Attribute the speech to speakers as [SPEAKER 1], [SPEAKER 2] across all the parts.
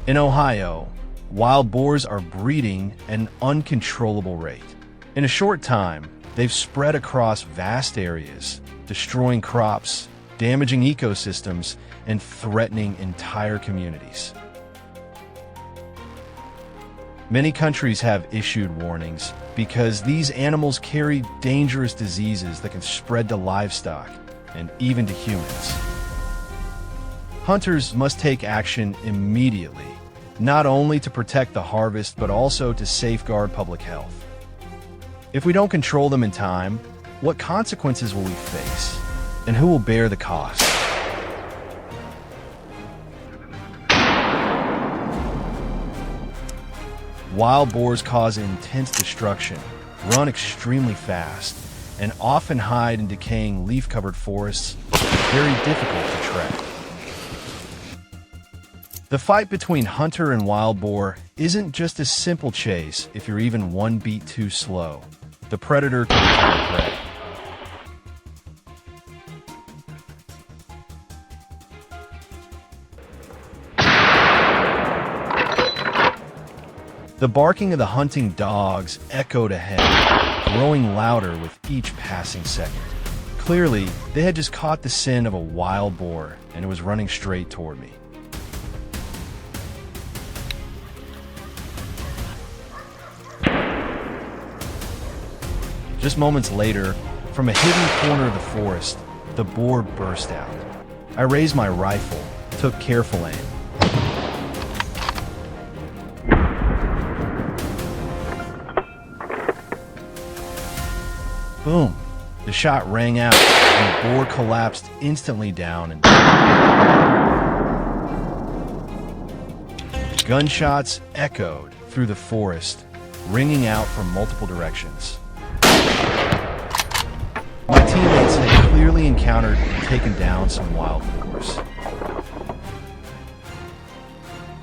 [SPEAKER 1] In Ohio, wild boars are breeding at an uncontrollable rate. In a short time, they've spread across vast areas, destroying crops, damaging ecosystems, and threatening entire communities. Many countries have issued warnings because these animals carry dangerous diseases that can spread to livestock and even to humans. Hunters must take action immediately, not only to protect the harvest but also to safeguard public health. If we don't control them in time, what consequences will we face, and who will bear the cost? Wild boars cause intense destruction, run extremely fast, and often hide in decaying leaf-covered forests, very difficult to track. The fight between hunter and wild boar isn't just a simple chase if you're even one beat too slow. The predator can become prey. The barking of the hunting dogs echoed ahead, growing louder with each passing second. Clearly, they had just caught the scent of a wild boar, and it was running straight toward me. Just moments later, from a hidden corner of the forest, the boar burst out. I raised my rifle, took careful aim. Boom! The shot rang out, and the boar collapsed instantly down and gunshots echoed through the forest, ringing out from multiple directions. My teammates had clearly encountered and taken down some wild boars.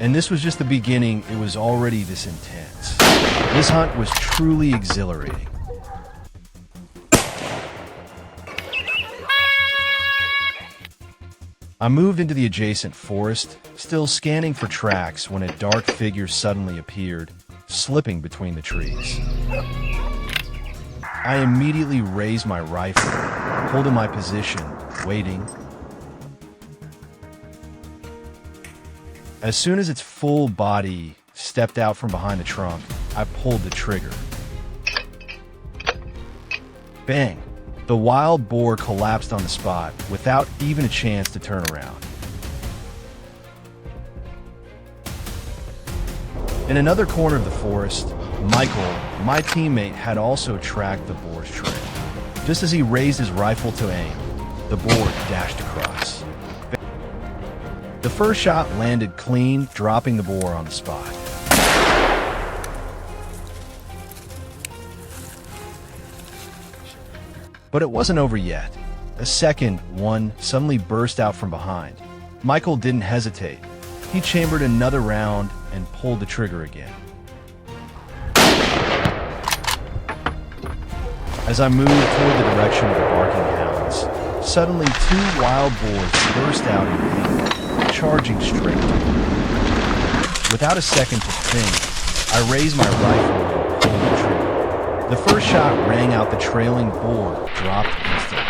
[SPEAKER 1] And this was just the beginning. It was already this intense. This hunt was truly exhilarating. I moved into the adjacent forest, still scanning for tracks when a dark figure suddenly appeared, slipping between the trees. I immediately raised my rifle, holding my position, waiting. As soon as its full body stepped out from behind the trunk, I pulled the trigger. Bang! The wild boar collapsed on the spot without even a chance to turn around. In another corner of the forest, Michael, my teammate, had also tracked the boar's trail. Just as he raised his rifle to aim, the boar dashed across. The first shot landed clean, dropping the boar on the spot. But it wasn't over yet. A second one suddenly burst out from behind. Michael didn't hesitate. He chambered another round and pulled the trigger again. As I moved toward the direction of the barking hounds, suddenly two wild boars burst out in panic, charging straight toward me. Without a second to think, I raised my rifle and pulled the trigger. The first shot rang out. The trailing boar dropped instantly.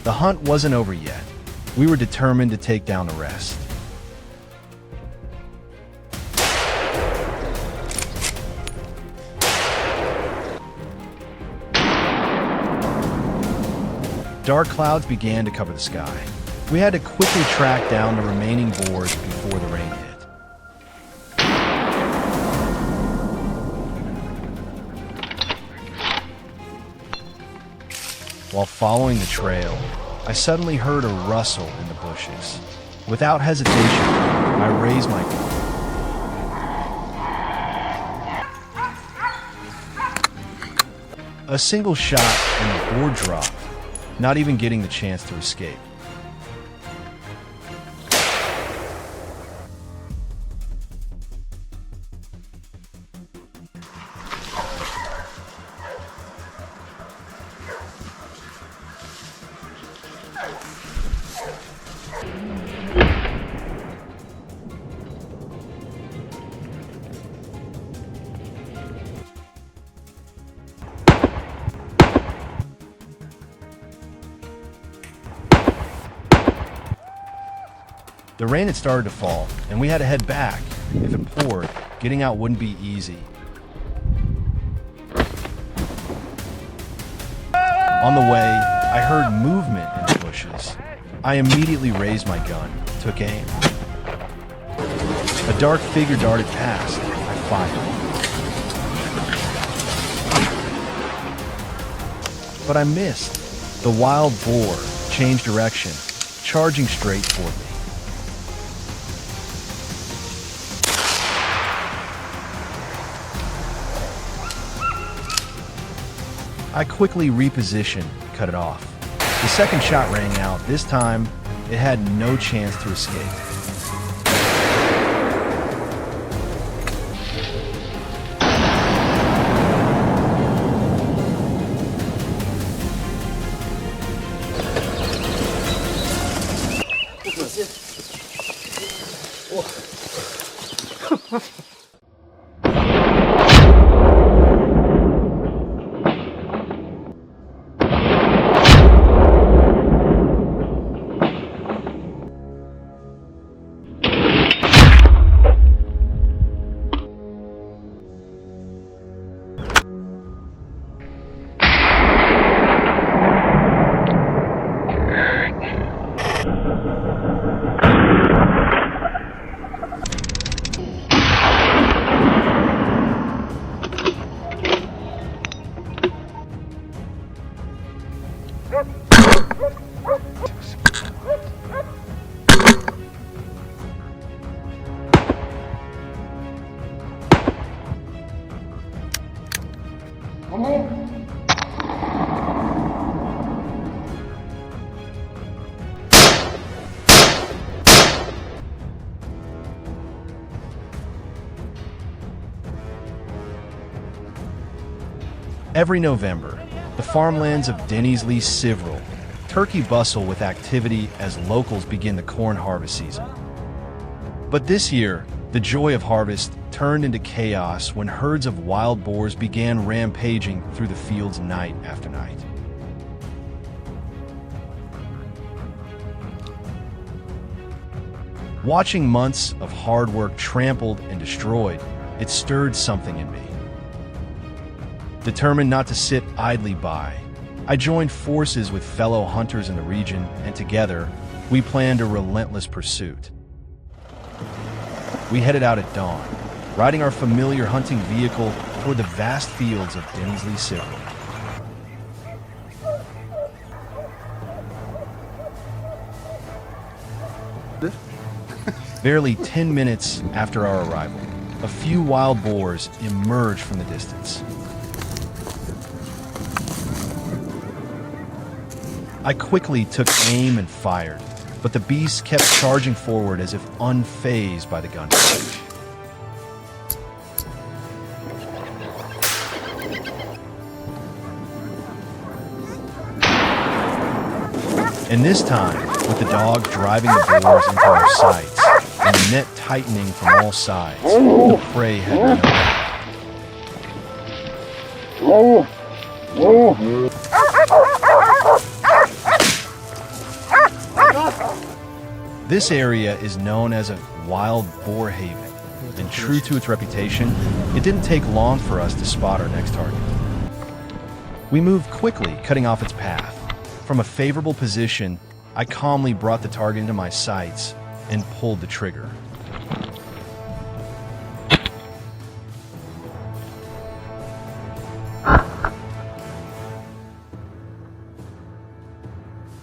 [SPEAKER 1] The hunt wasn't over yet. We were determined to take down the rest. Dark clouds began to cover the sky. We had to quickly track down the remaining boars before the rain hit. While following the trail, I suddenly heard a rustle in the bushes. Without hesitation, I raised my gun. A single shot and the boar dropped, not even getting the chance to escape. The rain had started to fall, and we had to head back. If it poured, getting out wouldn't be easy. On the way, I heard movement in the bushes. I immediately raised my gun, took aim. A dark figure darted past. I fired. But I missed. The wild boar changed direction, charging straight toward me. I quickly repositioned, cut it off. The second shot rang out. This time, it had no chance to escape. Every November, the farmlands of Dennisley-Siverel turkey bustle with activity as locals begin the corn harvest season. But this year, the joy of harvest turned into chaos when herds of wild boars began rampaging through the fields night after night. Watching months of hard work trampled and destroyed, it stirred something in me. Determined not to sit idly by, I joined forces with fellow hunters in the region, and together, we planned a relentless pursuit. We headed out at dawn, riding our familiar hunting vehicle toward the vast fields of Dennisley-Siverel. Barely 10 minutes after our arrival, a few wild boars emerged from the distance. I quickly took aim and fired, but the beasts kept charging forward as if unfazed by the gunfire. And this time, with the dog driving the boars into our sights and the net tightening from all sides, the prey had no hope. This area is known as a wild boar haven, and true to its reputation, it didn't take long for us to spot our next target. We moved quickly, cutting off its path. From a favorable position, I calmly brought the target into my sights and pulled the trigger.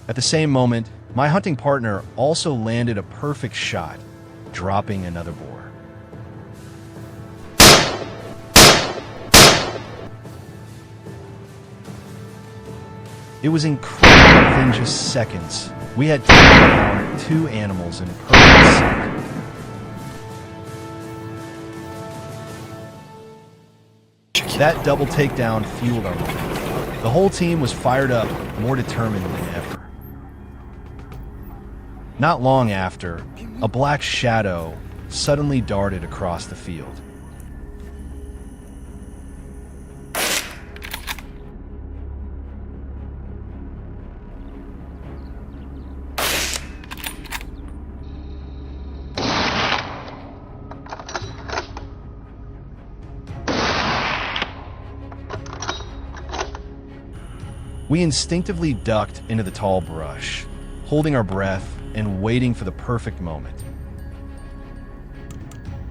[SPEAKER 1] At the same moment, my hunting partner also landed a perfect shot, dropping another boar. It was incredible. Within just seconds, we had taken down 2 animals in perfect sync. That double takedown fueled our momentum. The whole team was fired up, more determined than ever. Not long after, a black shadow suddenly darted across the field. We instinctively ducked into the tall brush, holding our breath and waiting for the perfect moment.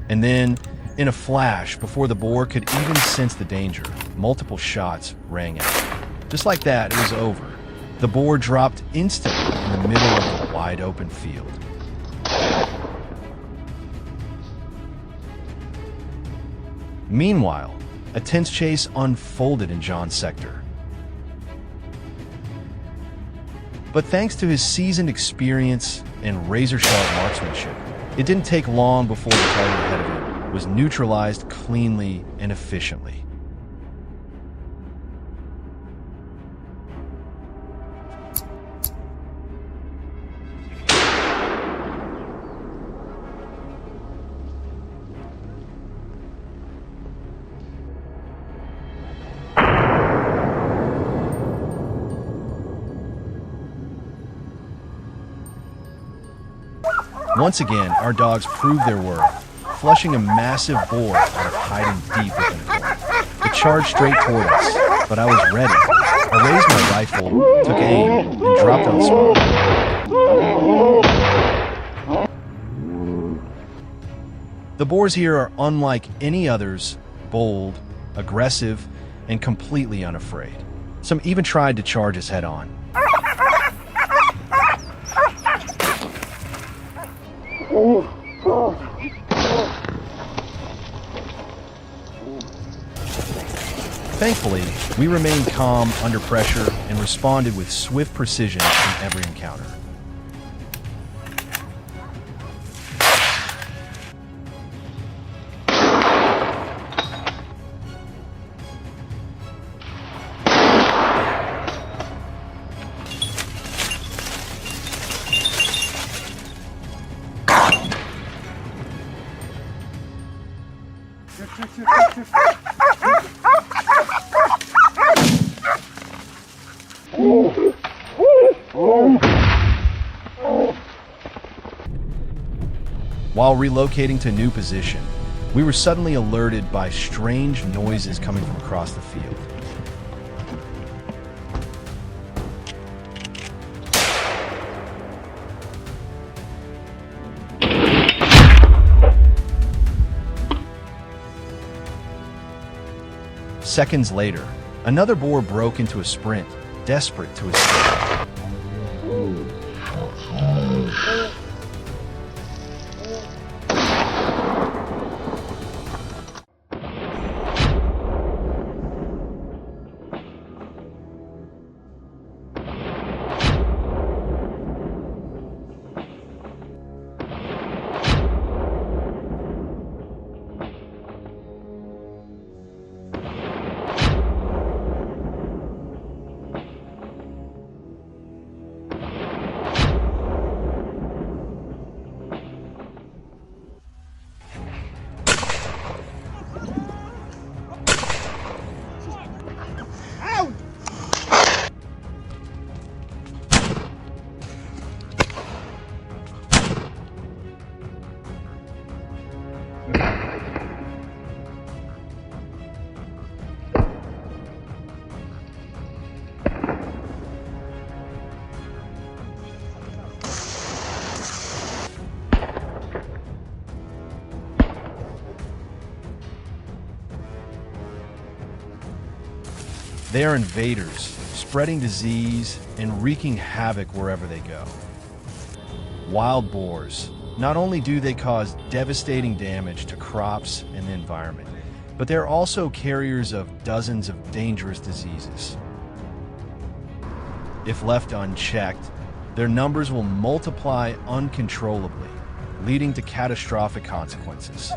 [SPEAKER 1] And then, in a flash, before the boar could even sense the danger, multiple shots rang out. Just like that, it was over. The boar dropped instantly in the middle of the wide open field. Meanwhile, a tense chase unfolded in John's sector. But thanks to his seasoned experience and razor-sharp marksmanship, it didn't take long before the target ahead of him was neutralized cleanly and efficiently. Once again, our dogs proved their worth, flushing a massive boar out of hiding deep within the corn. It charged straight toward us, but I was ready. I raised my rifle, took aim, and dropped on the spot. The boars here are unlike any others, bold, aggressive, and completely unafraid. Some even tried to charge us head-on. Thankfully, we remained calm under pressure and responded with swift precision in every encounter. While relocating to a new position, we were suddenly alerted by strange noises coming from across the field. Seconds later, another boar broke into a sprint, desperate to escape. They are invaders, spreading disease and wreaking havoc wherever they go. Wild boars, not only do they cause devastating damage to crops and the environment, but they're also carriers of dozens of dangerous diseases. If left unchecked, their numbers will multiply uncontrollably, leading to catastrophic consequences.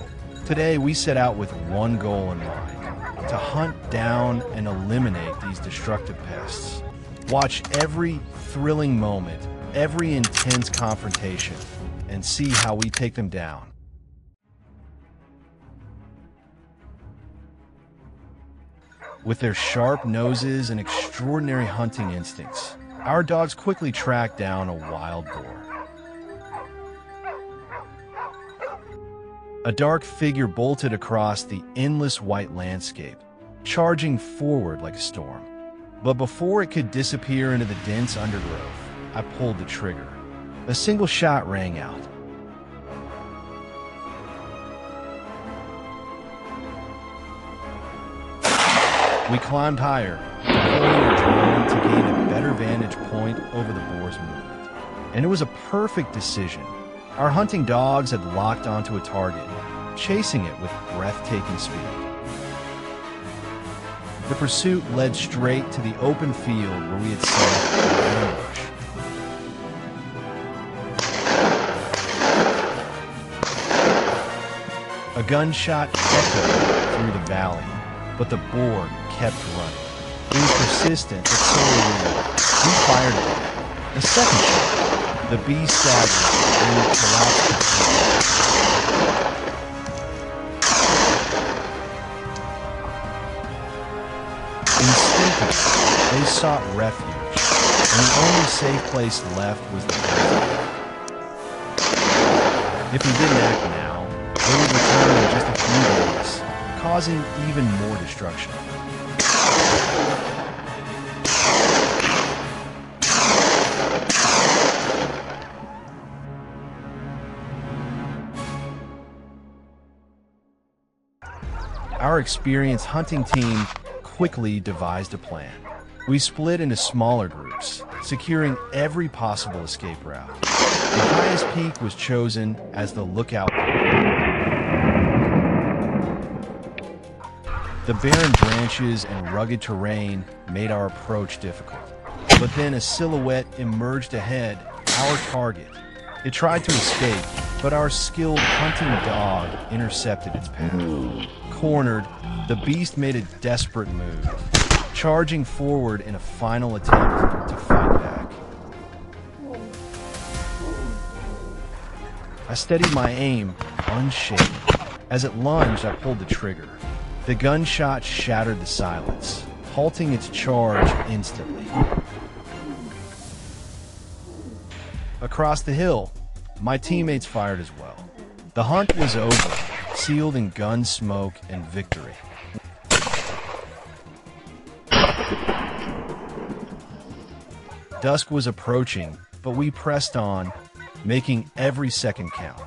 [SPEAKER 1] Today, we set out with one goal in mind: to hunt down and eliminate these destructive pests. Watch every thrilling moment, every intense confrontation, and see how we take them down. With their sharp noses and extraordinary hunting instincts, our dogs quickly track down a wild boar. A dark figure bolted across the endless white landscape, charging forward like a storm. But before it could disappear into the dense undergrowth, I pulled the trigger. A single shot rang out. We climbed higher, deploying a drone to gain a better vantage point over the boar's movement. And it was a perfect decision. Our hunting dogs had locked onto a target, chasing it with breathtaking speed. The pursuit led straight to the open field where we had set up an ambush. A gunshot echoed through the valley, but the boar kept running. It was persistent, but so elusive. We fired it. The second shot, the beast staggered and collapsed. Instinctively, they sought refuge, and the only safe place left was the ground. If we didn't act now, they would return in just a few days, causing even more destruction. Our experienced hunting team quickly devised a plan. We split into smaller groups, securing every possible escape route. The highest peak was chosen as the lookout. The barren branches and rugged terrain made our approach difficult. But then a silhouette emerged ahead, our target. It tried to escape, but our skilled hunting dog intercepted its path. Cornered, the beast made a desperate move, charging forward in a final attempt to fight back. I steadied my aim, unshaken. As it lunged, I pulled the trigger. The gunshot shattered the silence, halting its charge instantly. Across the hill, my teammates fired as well. The hunt was over, sealed in gun smoke and victory. Dusk was approaching, but we pressed on, making every second count.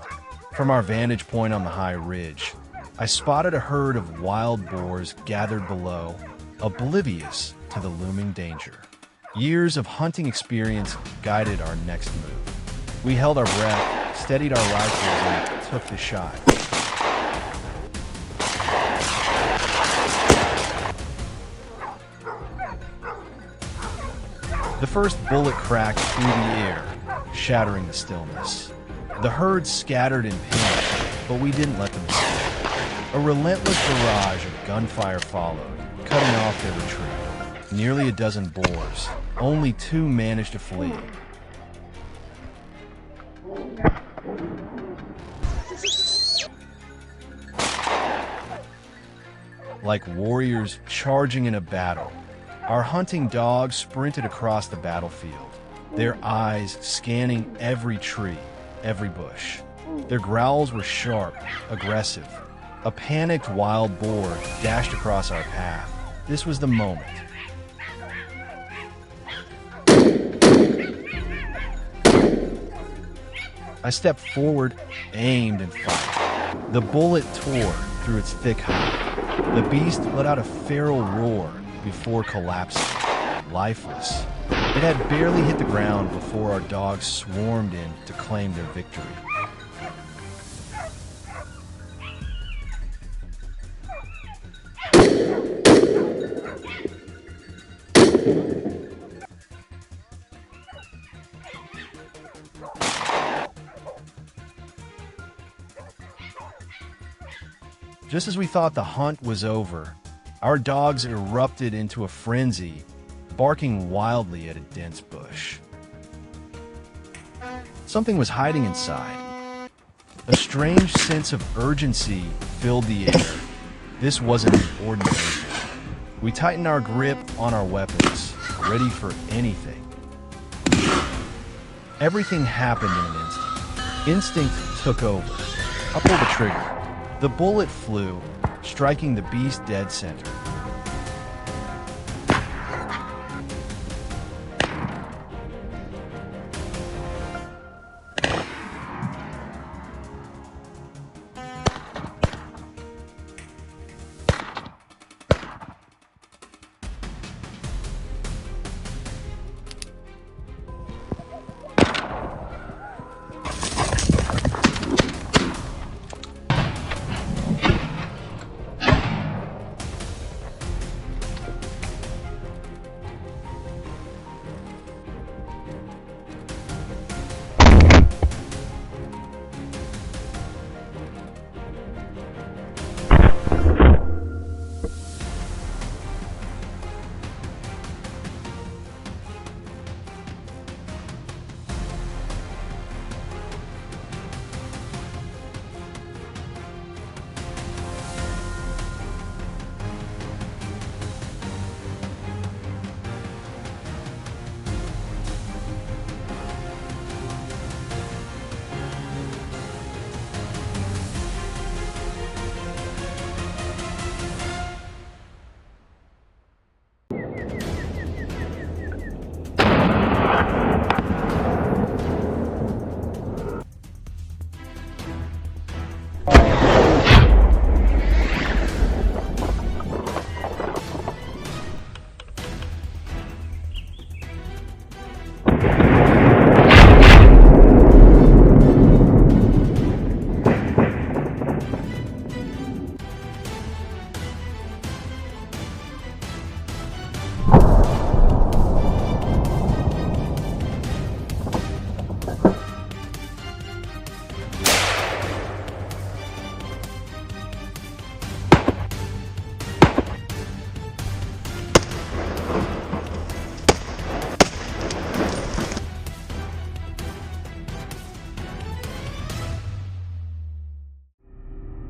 [SPEAKER 1] From our vantage point on the high ridge, I spotted a herd of wild boars gathered below, oblivious to the looming danger. Years of hunting experience guided our next move. We held our breath, steadied our rifles, and took the shot. The first bullet cracked through the air, shattering the stillness. The herd scattered in panic, but we didn't let them escape. A relentless barrage of gunfire followed, cutting off their retreat. Nearly a dozen boars. Only 2 managed to flee. Like warriors charging in a battle, our hunting dogs sprinted across the battlefield, their eyes scanning every tree, every bush. Their growls were sharp, aggressive. A panicked wild boar dashed across our path. This was the moment. I stepped forward, aimed, and fired. The bullet tore through its thick hide. The beast let out a feral roar before collapsing, lifeless. It had barely hit the ground before our dogs swarmed in to claim their victory. Just as we thought the hunt was over, our dogs erupted into a frenzy, barking wildly at a dense bush. Something was hiding inside. A strange sense of urgency filled the air. This wasn't an ordinary hunt. We tightened our grip on our weapons, ready for anything. Everything happened in an instant. Instinct took over. I pulled the trigger. The bullet flew, striking the beast dead center.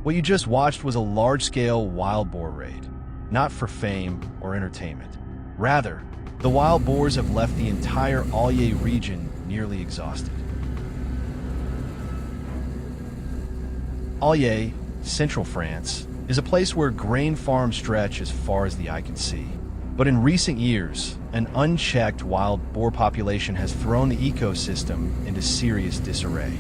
[SPEAKER 1] What you just watched was a large-scale wild boar raid, not for fame or entertainment. Rather, the wild boars have left the entire Allier region nearly exhausted. Allier, central France, is a place where grain farms stretch as far as the eye can see. But in recent years, an unchecked wild boar population has thrown the ecosystem into serious disarray.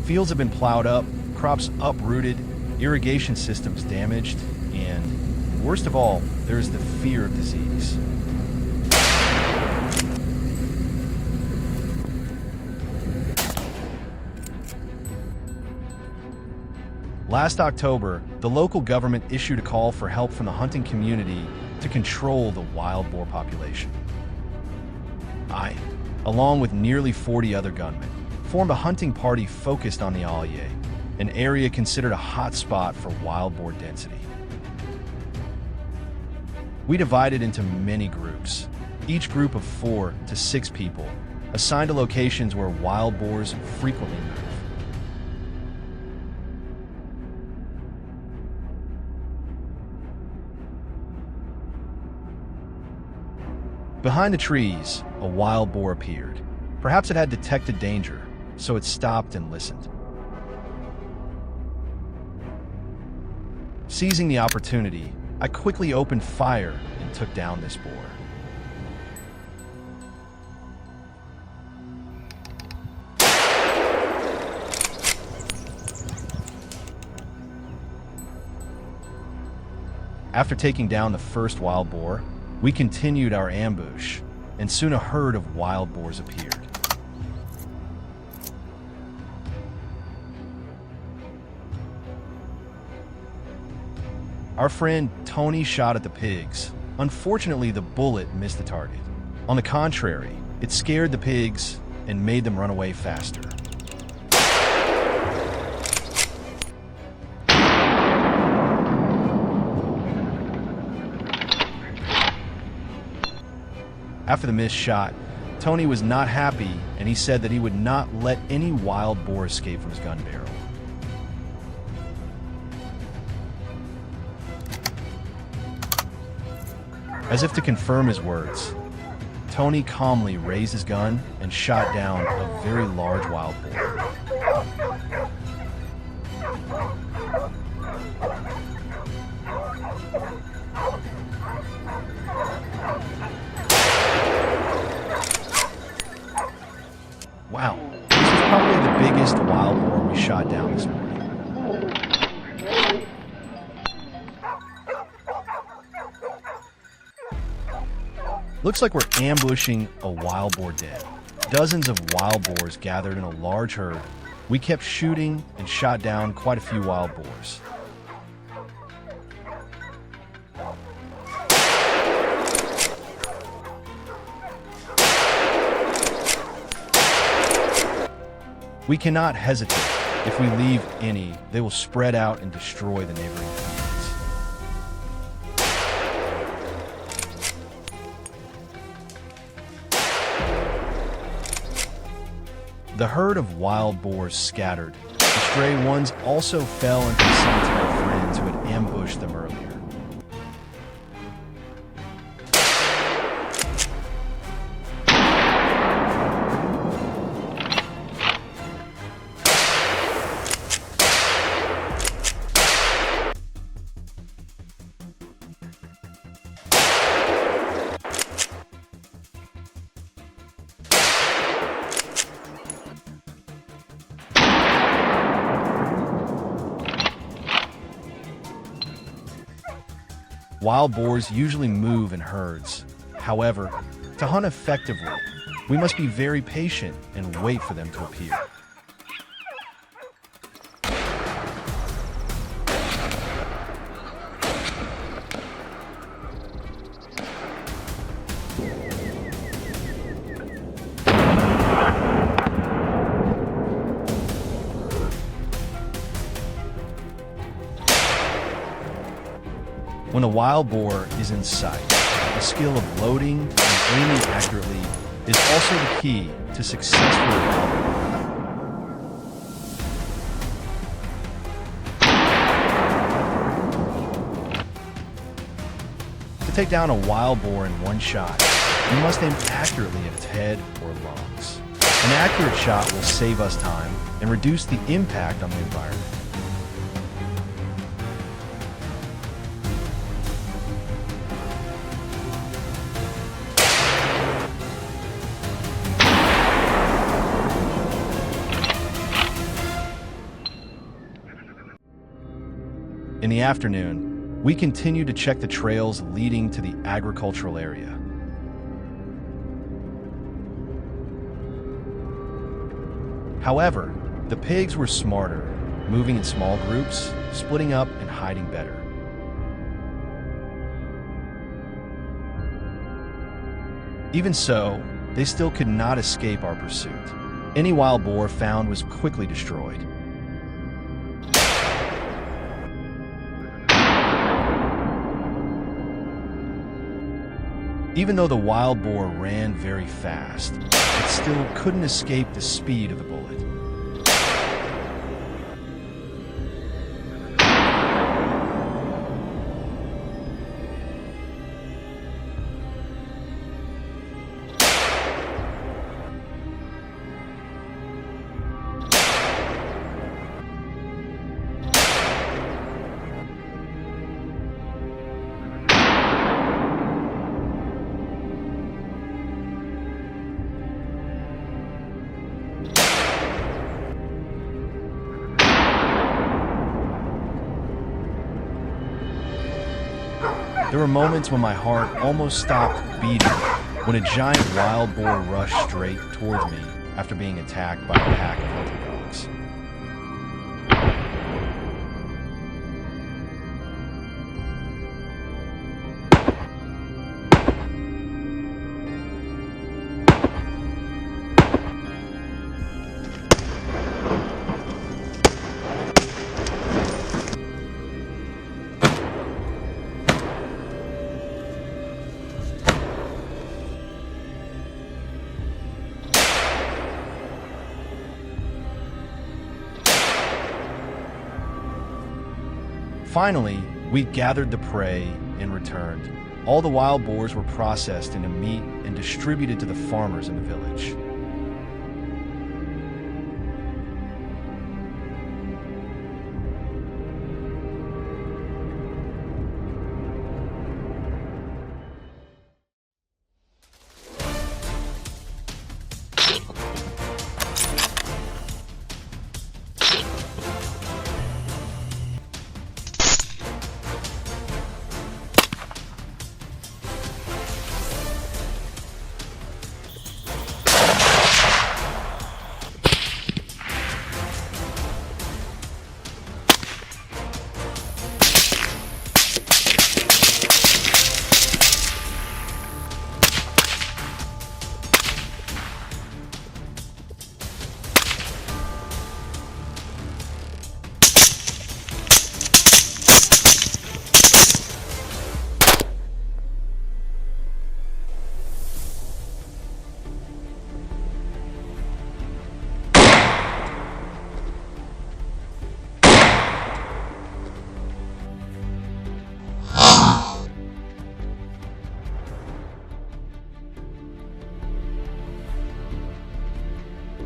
[SPEAKER 1] Fields have been plowed up, crops uprooted, irrigation systems damaged, and, worst of all, there is the fear of disease. Last October, the local government issued a call for help from the hunting community to control the wild boar population. I, along with nearly 40 other gunmen, formed a hunting party focused on the Allier, an area considered a hot spot for wild boar density. We divided into many groups, each group of 4 to 6 people, assigned to locations where wild boars frequently move. Behind the trees, a wild boar appeared. Perhaps it had detected danger, so it stopped and listened. Seizing the opportunity, I quickly opened fire and took down this boar. After taking down the first wild boar, we continued our ambush, and soon a herd of wild boars appeared. Our friend Tony shot at the pigs. Unfortunately, the bullet missed the target. On the contrary, it scared the pigs and made them run away faster. After the missed shot, Tony was not happy, and he said that he would not let any wild boar escape from his gun barrel. As if to confirm his words, Tony calmly raised his gun and shot down a very large wild boar. Wow, this is probably the biggest wild boar we shot down this morning. Looks like we're ambushing a wild boar den. Dozens of wild boars gathered in a large herd. We kept shooting and shot down quite a few wild boars. We cannot hesitate. If we leave any, they will spread out and destroy the neighboring fields. The herd of wild boars scattered. The stray ones also fell into the sights of our friends who had ambushed them earlier. Wild boars usually move in herds. However, to hunt effectively, we must be very patient and wait for them to appear. When a wild boar is in sight, the skill of loading and aiming accurately is also the key to successful wild boar. To take down a wild boar in one shot, you must aim accurately at its head or lungs. An accurate shot will save us time and reduce the impact on the environment. In the afternoon, we continue to check the trails leading to the agricultural area. However, the pigs were smarter, moving in small groups, splitting up and hiding better. Even so, they still could not escape our pursuit. Any wild boar found was quickly destroyed. Even though the wild boar ran very fast, it still couldn't escape the speed of the bullet. There were moments when my heart almost stopped beating when a giant wild boar rushed straight towards me after being attacked by a pack of hunting dogs. Finally, we gathered the prey and returned. All the wild boars were processed into meat and distributed to the farmers in the village.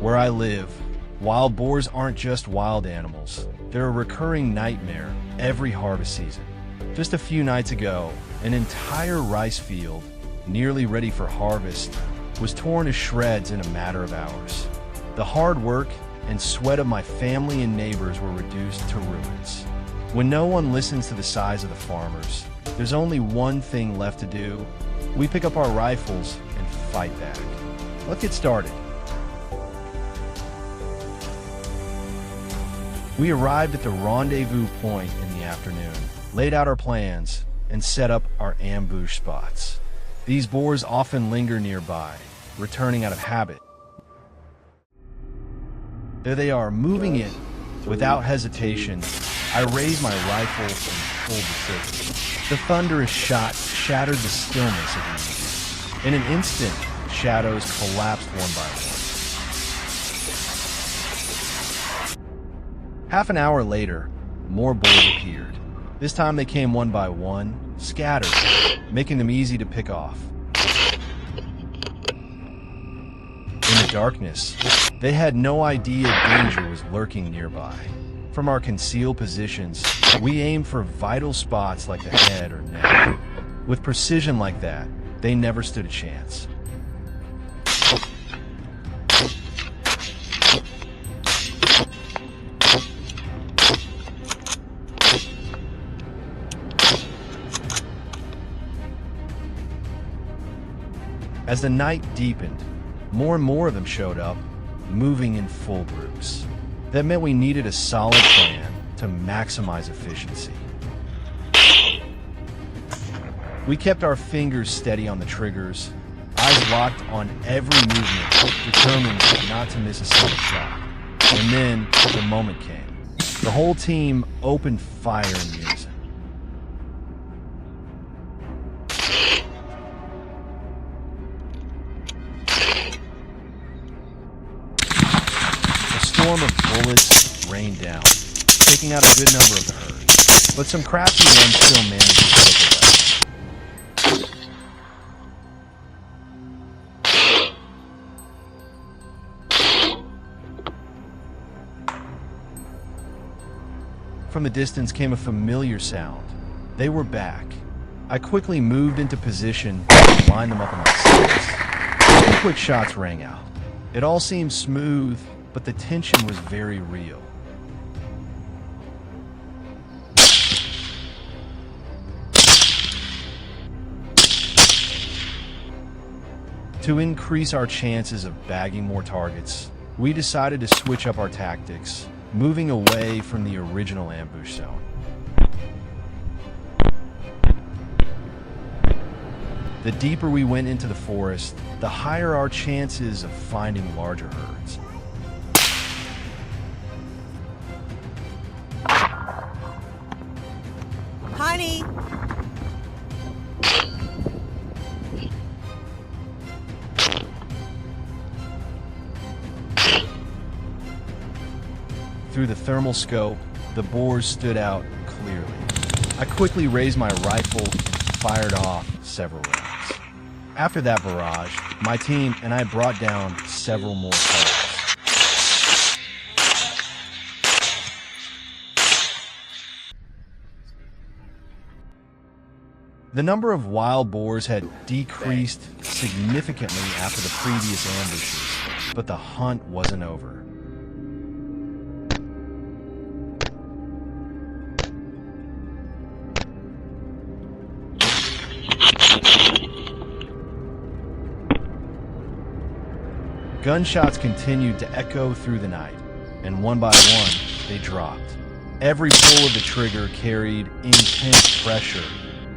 [SPEAKER 1] Where I live, wild boars aren't just wild animals. They're a recurring nightmare every harvest season. Just a few nights ago, an entire rice field, nearly ready for harvest, was torn to shreds in a matter of hours. The hard work and sweat of my family and neighbors were reduced to ruins. When no one listens to the sighs of the farmers, there's only one thing left to do. We pick up our rifles and fight back. Let's get started. We arrived at the rendezvous point in the afternoon, laid out our plans, and set up our ambush spots. These boars often linger nearby, returning out of habit. There they are, moving in. Without hesitation, I raised my rifle and pulled the trigger. The thunderous shot shattered the stillness of the evening. In an instant, shadows collapsed one by one. Half an hour later, more boars appeared. This time they came one by one, scattered, making them easy to pick off. In the darkness, they had no idea danger was lurking nearby. From our concealed positions, we aimed for vital spots like the head or neck. With precision like that, they never stood a chance. As the night deepened, more and more of them showed up, moving in full groups. That meant we needed a solid plan to maximize efficiency. We kept our fingers steady on the triggers, eyes locked on every movement, determined not to miss a single shot. And then the moment came. The whole team opened fire in unison. A storm of bullets rained down, taking out a good number of the herd. But some crafty ones still managed to slip away. From the distance came a familiar sound. They were back. I quickly moved into position and lined them up on my sides. 2 quick shots rang out. It all seemed smooth, but the tension was very real. To increase our chances of bagging more targets, we decided to switch up our tactics, moving away from the original ambush zone. The deeper we went into the forest, the higher our chances of finding larger herds.
[SPEAKER 2] Honey!
[SPEAKER 1] Through the thermal scope, the boars stood out clearly. I quickly raised my rifle and fired off several rounds. After that barrage, my team and I brought down several more hogs. The number of wild boars had decreased significantly after the previous ambushes, but the hunt wasn't over. Gunshots continued to echo through the night, and one by one, they dropped. Every pull of the trigger carried intense pressure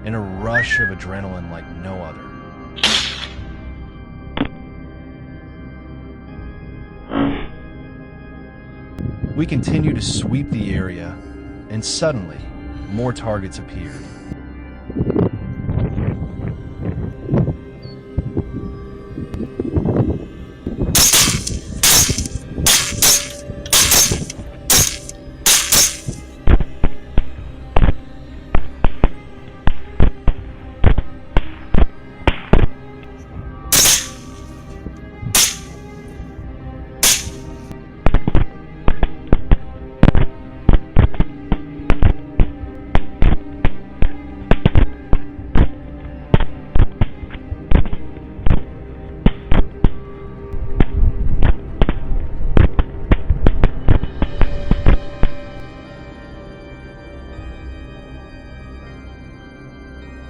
[SPEAKER 1] and a rush of adrenaline like no other. We continued to sweep the area, and suddenly, more targets appeared.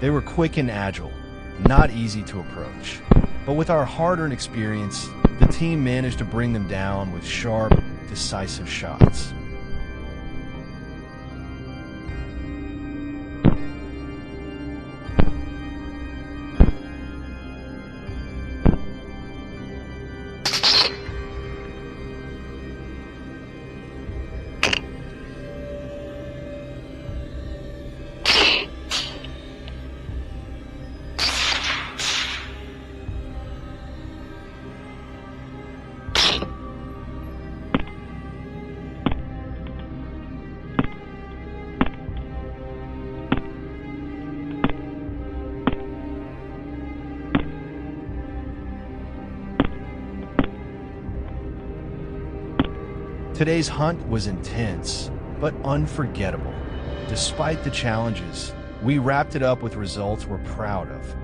[SPEAKER 1] They were quick and agile, not easy to approach. But with our hard-earned experience, the team managed to bring them down with sharp, decisive shots. Today's hunt was intense, but unforgettable. Despite the challenges, we wrapped it up with results we're proud of.